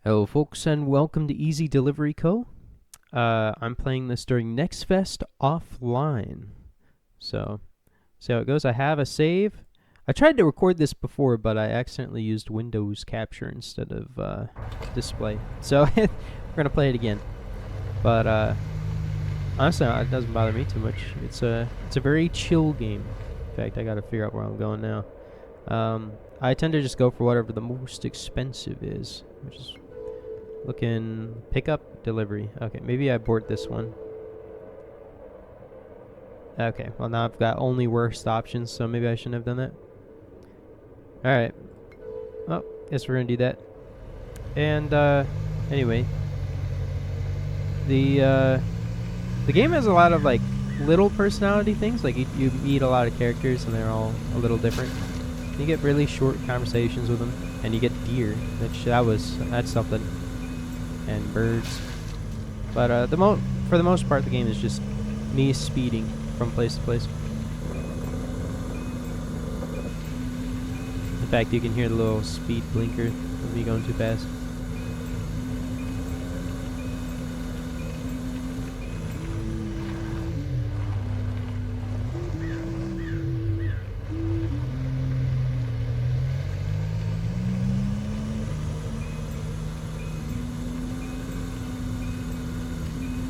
Hello folks and welcome to Easy Delivery Co. I'm playing this during Next Fest offline. So, see how it goes. I have a save. I tried to record this before, but I accidentally used Windows Capture instead of display. So, we're going to play it again. But, honestly, it doesn't bother me too much. It's a very chill game. In fact, I got to figure out where I'm going now. I tend to just go for whatever the most expensive is, which is looking pickup delivery. Okay, maybe I abort this one. Okay, well now I've got only worst options, so maybe I shouldn't have done that. Alright. Well, guess we're gonna do that. And anyway. The game has a lot of like little personality things. Like you meet a lot of characters and they're all a little different. You get really short conversations with them, and you get deer. That's something. And birds. But for the most part, the game is just me speeding from place to place. In fact, you can hear the little speed blinker of me going too fast.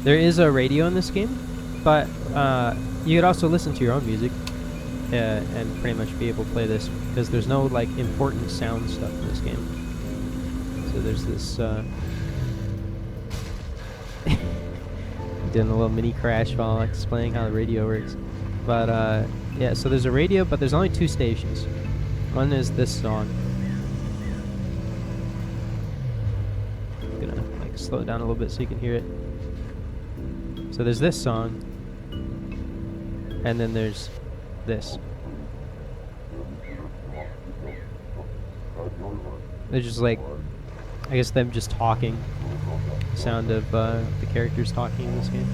There is a radio in this game, but you could also listen to your own music and pretty much be able to play this because there's no like important sound stuff in this game. So there's this doing a little mini crash while explaining how the radio works. But yeah, so there's a radio, but there's only two stations. One is this song. I'm gonna like slow it down a little bit so you can hear it. So there's this song, and then there's this. They're just like, I guess them just talking. Sound of the characters talking in this game.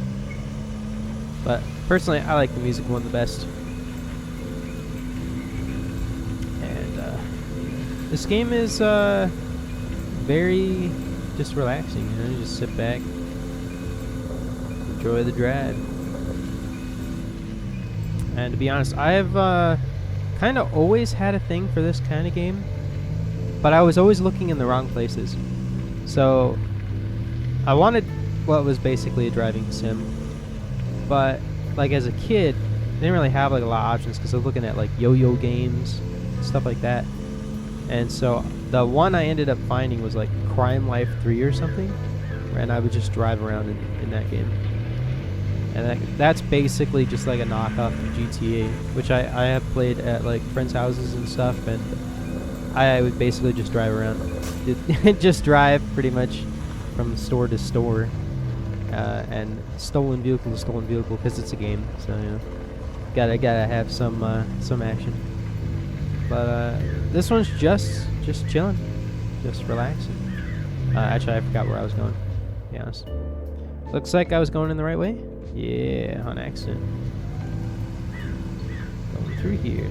But personally, I like the music one the best. And this game is very just relaxing. You know, you just sit back. Enjoy the drive. And to be honest, I've kind of always had a thing for this kind of game, but I was always looking in the wrong places. So I wanted what was basically a driving sim, but like as a kid, I didn't really have like a lot of options because I was looking at like yo-yo games, stuff like that. And so the one I ended up finding was like Crime Life 3 or something, and I would just drive around in that game. And that's basically just like a knockoff of GTA, which I have played at like friends' houses and stuff, and I would basically just drive around. Just drive pretty much from store to store, and stolen vehicle to stolen vehicle because it's a game, so you know, gotta have some action. But this one's just chilling, just relaxing. Actually, I forgot where I was going, to be honest. Looks like I was going in the right way. Yeah, on accident. Going through here.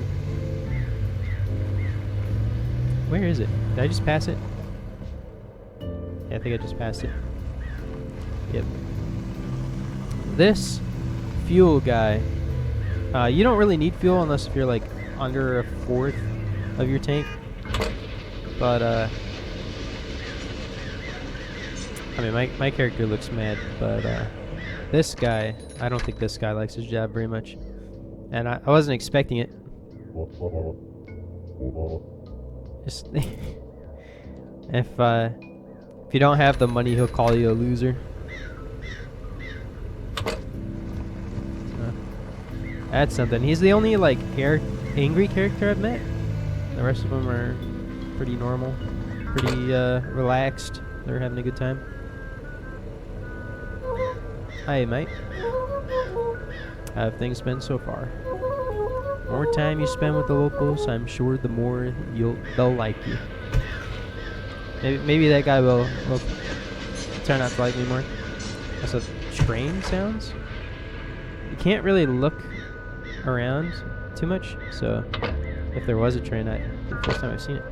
Where is it? Did I just pass it? Yeah, I think I just passed it. Yep. This fuel guy. You don't really need fuel unless if you're like under a fourth of your tank. But I mean, my character looks mad, but this guy, I don't think this guy likes his job very much. And I wasn't expecting it. Just if you don't have the money, he'll call you a loser. That's something. He's the only like angry character I've met. The rest of them are pretty normal, pretty relaxed. They're having a good time. Hi, mate. How have things been so far? The more time you spend with the locals, I'm sure the more they'll like you. Maybe that guy will turn out to like me more. That's what train sounds. You can't really look around too much, so if there was a train, the first time I've seen it.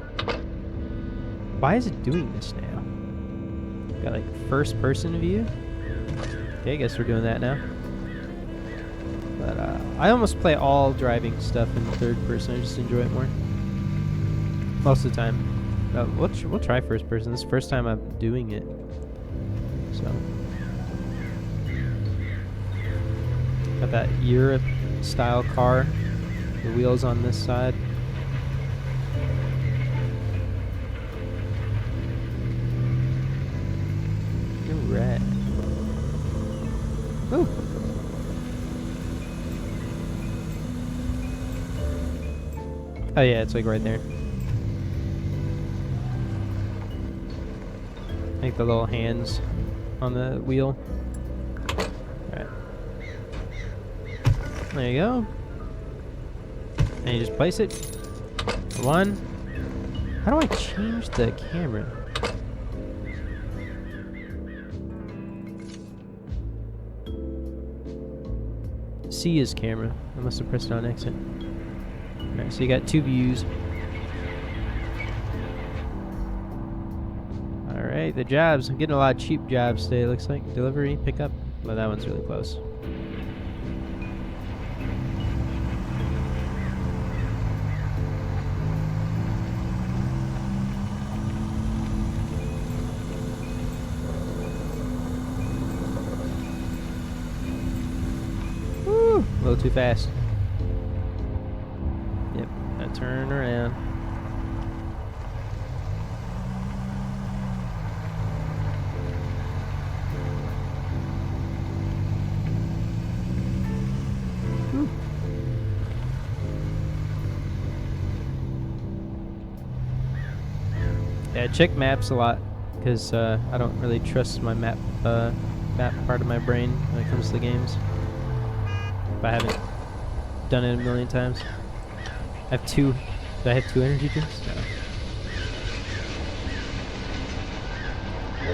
Why is it doing this now? Got like first person view. Okay, I guess we're doing that now. But I almost play all driving stuff in third person. I just enjoy it more most of the time. We'll try first person. This is the first time I'm doing it. So got that Europe style car. The wheels on this side. Alright. Ooh. Oh yeah, it's like right there. I think the little hands on the wheel. Alright. There you go. And you just place it. One. How do I change the camera? C is camera. I must have pressed it on exit. Alright, so you got 2 views. Alright, the jobs. I'm getting a lot of cheap jobs today, it looks like. Delivery, pickup. Well, that one's really close. Woo! A little too fast. Yep, gotta turn around. Woo. Yeah, check maps a lot because I don't really trust my map part of my brain when it comes to the games. If I haven't done it a million times. I have 2. Do I have 2 energy drinks? No.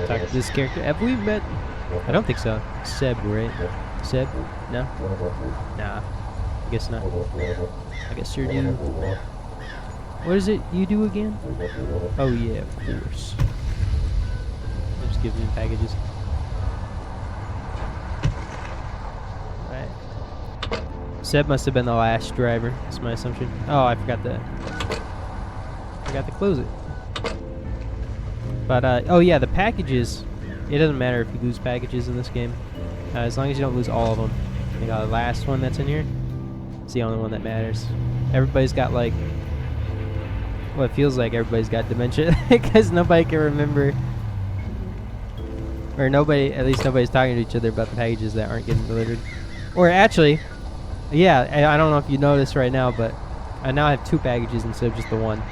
Talk to this character. Have we met? I don't think so. Seb, right? Seb? No? Nah. I guess not. I guess you're new. What is it you do again? Oh yeah, of course. I'm just giving him packages. Alright. Seb must have been the last driver. That's my assumption. Oh, I forgot to close it. But oh yeah, the packages. It doesn't matter if you lose packages in this game, as long as you don't lose all of them. I think the last one that's in here, it's the only one that matters. Everybody's got like, well, it feels like everybody's got dementia because nobody can remember, or nobody, at least nobody's talking to each other about the packages that aren't getting delivered. Or actually, yeah, I don't know if you noticed right now, but I now have 2 packages instead of just the one.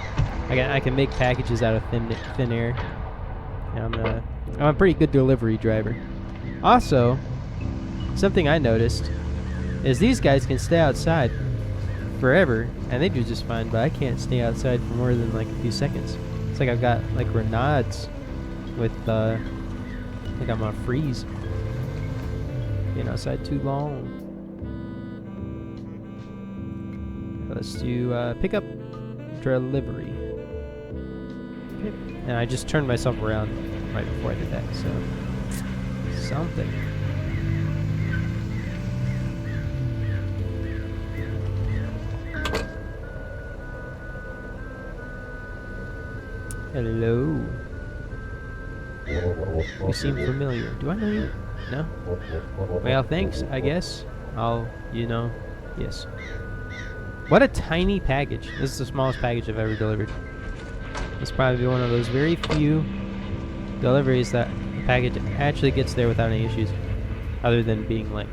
I can make packages out of thin air. And I'm a pretty good delivery driver. Also, something I noticed is these guys can stay outside forever, and they do just fine, but I can't stay outside for more than like a few seconds. It's like I've got like Renaud's with, I think I'm gonna freeze. Being outside too long. Let's do pickup delivery. Okay. And I just turned myself around right before I did that, so something. Hello. You seem familiar. Do I know you? No? Well, thanks, I guess. Yes. What a tiny package. This is the smallest package I've ever delivered. It's probably one of those very few deliveries that the package actually gets there without any issues, other than being like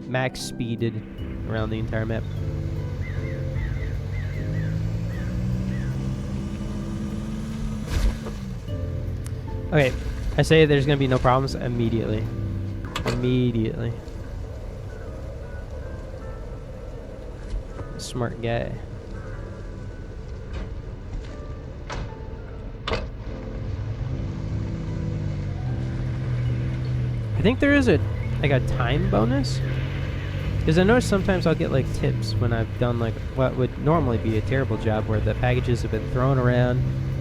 max speeded around the entire map. Okay, I say there's gonna be no problems immediately. Immediately. Smart guy. I think there is a time bonus, because I notice sometimes I'll get like tips when I've done like what would normally be a terrible job, where the packages have been thrown around,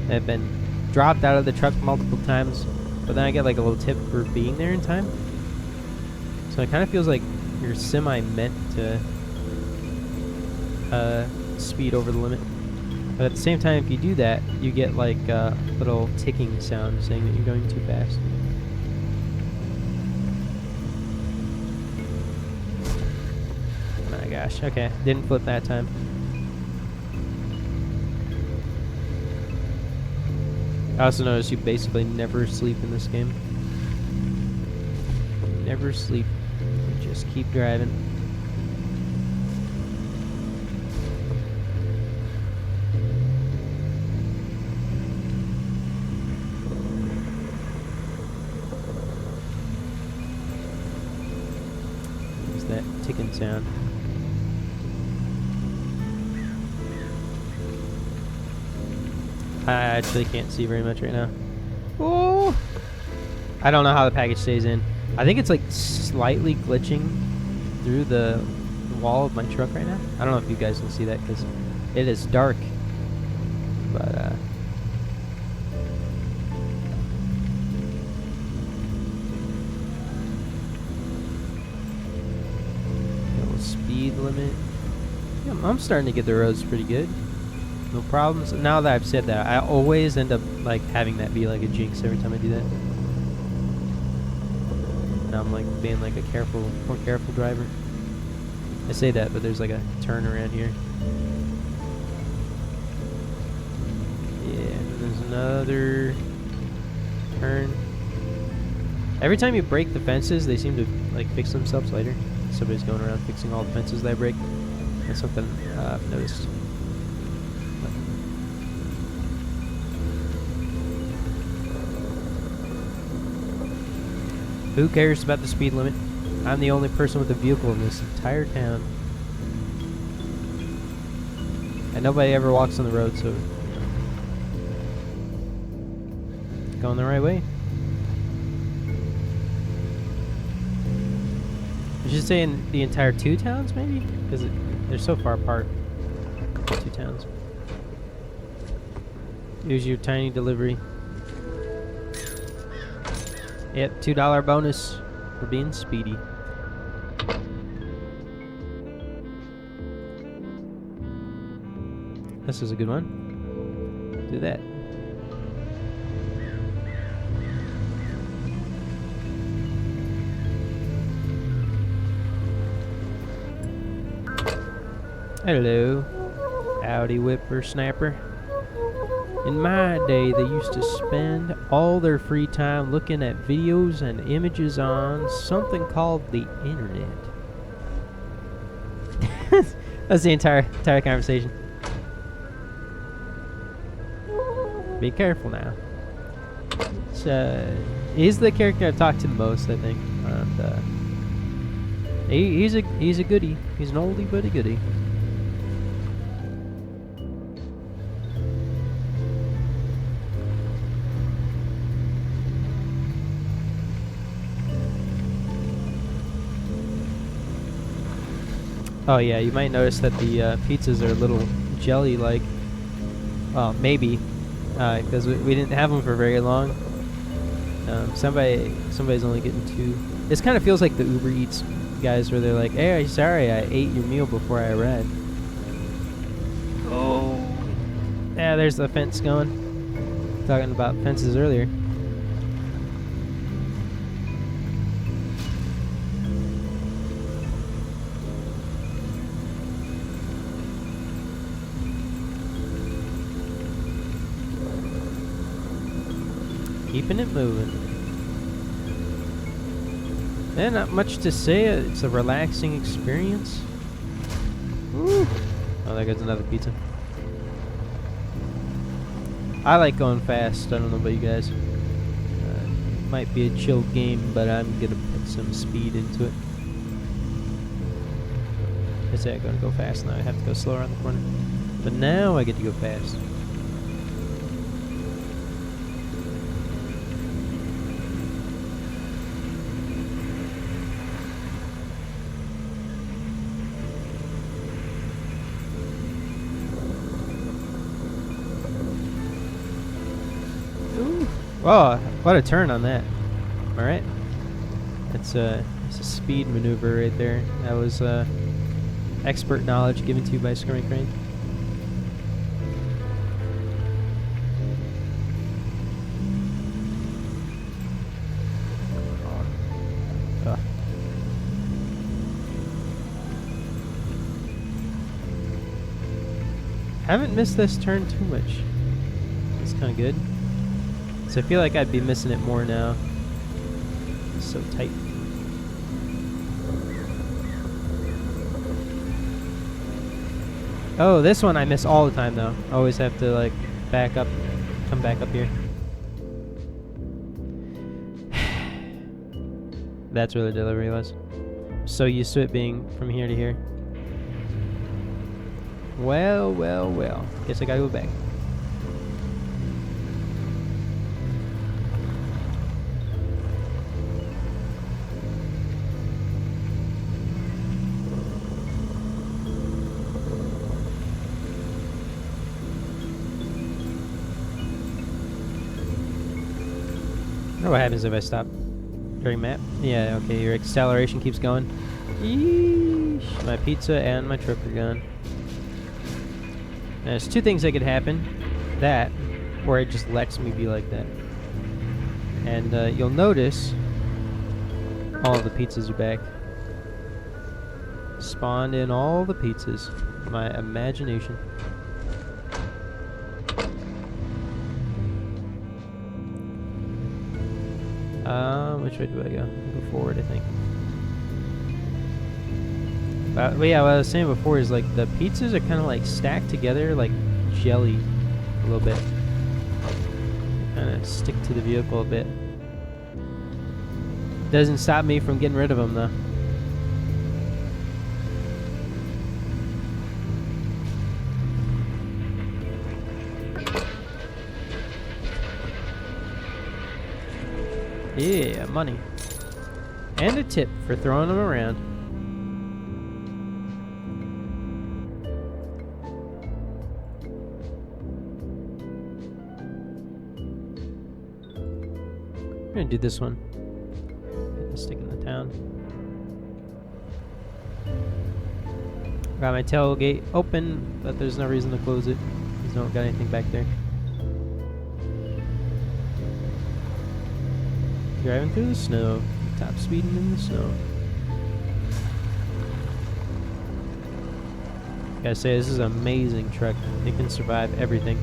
have been dropped out of the truck multiple times, but then I get like a little tip for being there in time. So it kind of feels like you're semi-meant to speed over the limit. But at the same time, if you do that, you get like a little ticking sound saying that you're going too fast. My gosh, okay, didn't flip that time. I also noticed you basically never sleep in this game. Never sleep. You just keep driving. There's that ticking sound. I actually can't see very much right now. Oh! I don't know how the package stays in. I think it's like slightly glitching through the wall of my truck right now. I don't know if you guys can see that because it is dark. But little speed limit. Yeah, I'm starting to get the roads pretty good. No problems. Now that I've said that, I always end up like having that be like a jinx every time I do that. Now I'm like being like a more careful driver. I say that, but there's like a turn around here. Yeah, and there's another turn. Every time you break the fences, they seem to like fix themselves later. Somebody's going around fixing all the fences that I break. That's something I've noticed. Who cares about the speed limit? I'm the only person with a vehicle in this entire town. And nobody ever walks on the road, so... Going the right way. I should say in the entire two towns, maybe? Because they're so far apart. Two towns. Here's your tiny delivery. Yep, $2 bonus for being speedy. This is a good one. Do that. Hello, howdy whippersnapper. In my day, they used to spend all their free time looking at videos and images on something called the internet. That's the entire conversation. Be careful now. He's the character I've talked to the most, I think. And, he's a goodie. He's an oldie but a goodie. Oh yeah, you might notice that the pizzas are a little jelly-like. Well, maybe, because we didn't have them for very long. Somebody's only getting 2. This kind of feels like the Uber Eats guys, where they're like, "Hey, sorry, I ate your meal before I arrived." Oh, yeah, there's the fence going. Talking about fences earlier. Keeping it moving. Yeah, not much to say. It's a relaxing experience. Woo. Oh, there goes another pizza. I like going fast. I don't know about you guys. Might be a chill game, but I'm gonna put some speed into it. I say I'm gonna go fast now. I have to go slower on the corner. But now I get to go fast. Oh, What a turn on that. Alright. It's a speed maneuver right there. That was expert knowledge given to you by Skirmy Crane. Haven't missed this turn too much. It's kind of good. So I feel like I'd be missing it more now. It's so tight. Oh, this one I miss all the time though. I always have to like back up, come back up here. That's where the delivery was. I'm so used to it being from here to here. Well, well, well. Guess I gotta go back. I wonder what happens if I stop during map. Yeah, okay, your acceleration keeps going. Yeesh. My pizza and my truck are gone. Now, there's two things that could happen. That, or it just lets me be like that. And you'll notice all of the pizzas are back. Spawned in all the pizzas. My imagination. Which way do I go? I'll go forward, I think. But yeah, what I was saying before is like the pizzas are kind of like stacked together like jelly a little bit. Kind of stick to the vehicle a bit. Doesn't stop me from getting rid of them though. Yeah, money. And a tip for throwing them around. I'm gonna do this one. Stick in the town. Got my tailgate open, but there's no reason to close it. Because I don't got anything back there. Driving through the snow. Top speeding in the snow. Gotta say, this is an amazing truck. It can survive everything.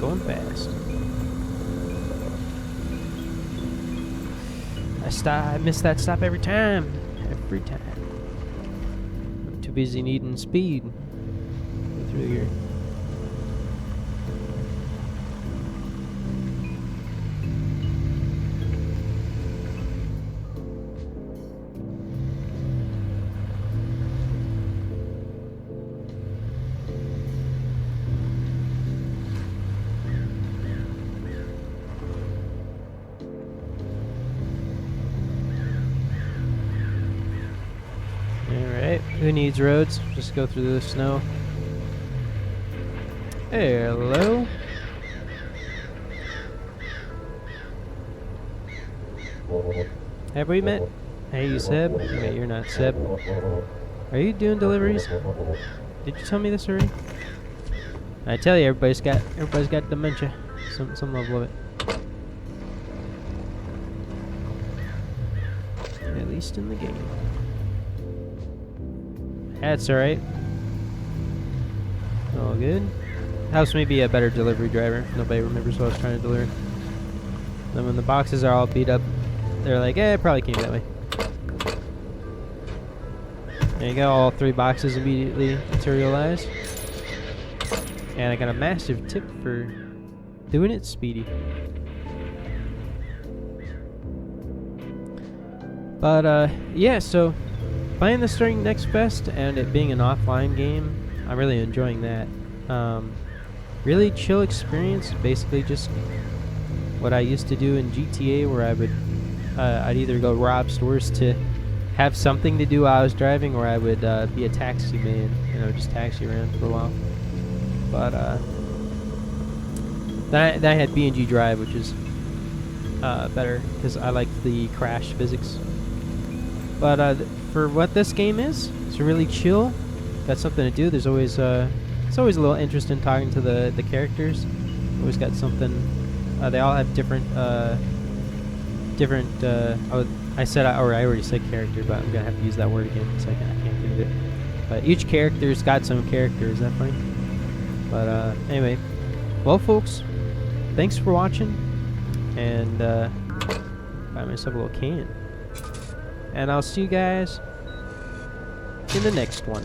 Going fast. I miss that stop every time. Every time. I'm too busy needing speed. Go through here. Who needs roads? Just go through the snow. Hello. Have we met? Hey, you Seb? Wait, you're not Seb. Are you doing deliveries? Did you tell me this already? I tell you, everybody's got dementia. Some level of it. At least in the game. That's alright. All good. Helps me be a better delivery driver. Nobody remembers what I was trying to deliver. Then when the boxes are all beat up, they're like, it probably came that way. There you go, all 3 boxes immediately materialized. And I got a massive tip for doing it speedy. But yeah, so playing this during Next Fest and it being an offline game, I'm really enjoying that. really chill experience. Basically, just what I used to do in GTA, where I'd either go rob stores to have something to do while I was driving, or I would be a taxi man, just taxi around for a while. But then I had BNG Drive, which is better because I like the crash physics. But for what this game is, it's really chill. Got something to do. There's always it's always a little interest in talking to the characters. Always got something. They all have different I already said character, but I'm gonna have to use that word again because I can't think of it. But each character's got some character. Is that funny? But anyway, well, folks, thanks for watching, and buy myself a little can. And I'll see you guys in the next one.